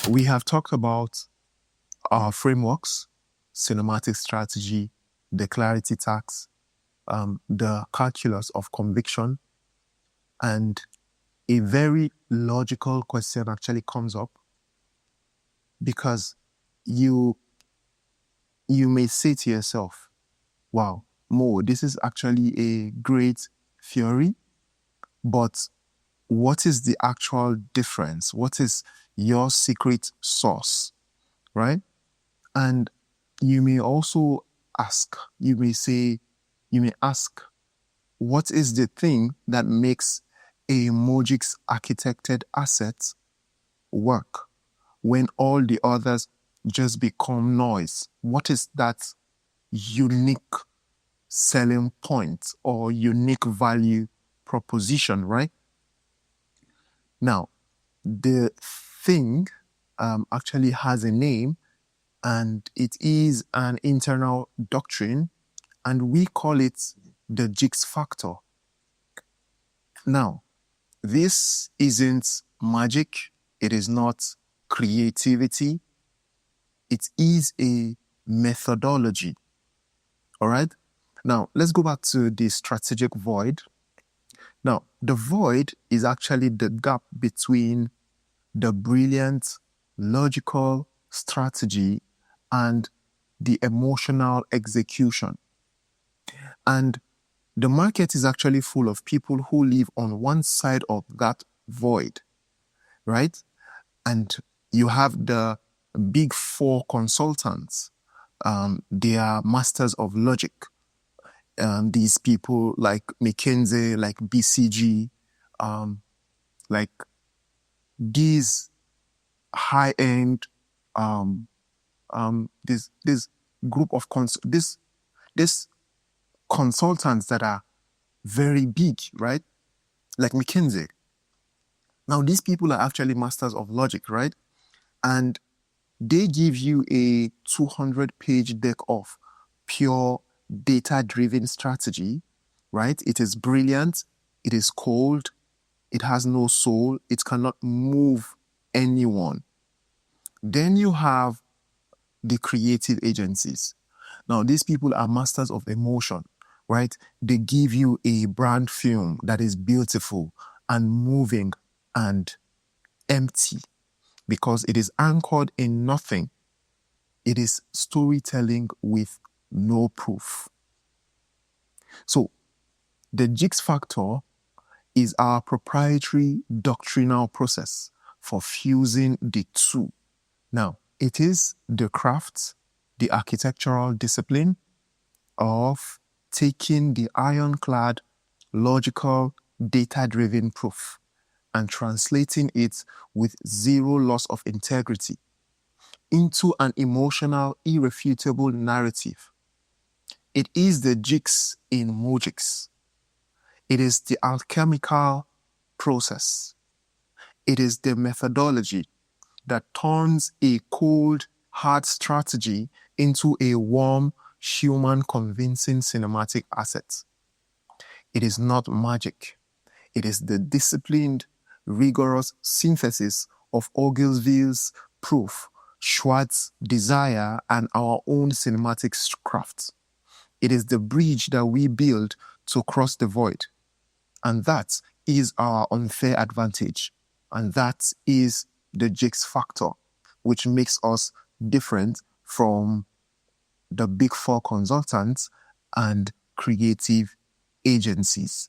We have talked about our frameworks, cinematic strategy, the clarity tax, the calculus of conviction, and a very logical question actually comes up because you may say to yourself, wow, Mo, this is actually a great theory, but what is the actual difference? What is your secret sauce, right? And you may also ask, you may ask, what is the thing that makes a Mohgix-architected asset work when all the others just become noise? What is that unique selling point or unique value proposition, right? Now, the thing actually has a name, and it is an internal doctrine, and we call it the Gix Factor. Now, this isn't magic, it is not creativity, it is a methodology. All right? Now, let's go back to the strategic void. Now, the void is actually the gap between the brilliant, logical strategy and the emotional execution. And the market is actually full of people who live on one side of that void, right? And you have the big four consultants. They are masters of logic. These people like McKinsey, like BCG, like these high-end, this group of this consultants that are very big, right? Like McKinsey. Now, these people are actually masters of logic, right? And they give you a 200-page deck of pure data-driven strategy, right? It is brilliant. It is cold. It has no soul. It cannot move anyone. Then you have the creative agencies. Now, these people are masters of emotion, right? They give you a brand film that is beautiful and moving and empty because it is anchored in nothing. It is storytelling with no proof. So, the Gix Factor is our proprietary doctrinal process for fusing the two. Now, it is the craft, the architectural discipline of taking the ironclad, logical, data-driven proof and translating it with zero loss of integrity into an emotional, irrefutable narrative. It is the Gix in Mohgix. It is the alchemical process. It is the methodology that turns a cold, hard strategy into a warm, human, convincing cinematic asset. It is not magic. It is the disciplined, rigorous synthesis of Ogilvy's proof, Schwartz's desire, and our own cinematic craft. It is the bridge that we build to cross the void. And that is our unfair advantage. And that is the Gix Factor, which makes us different from the big four consultants and creative agencies.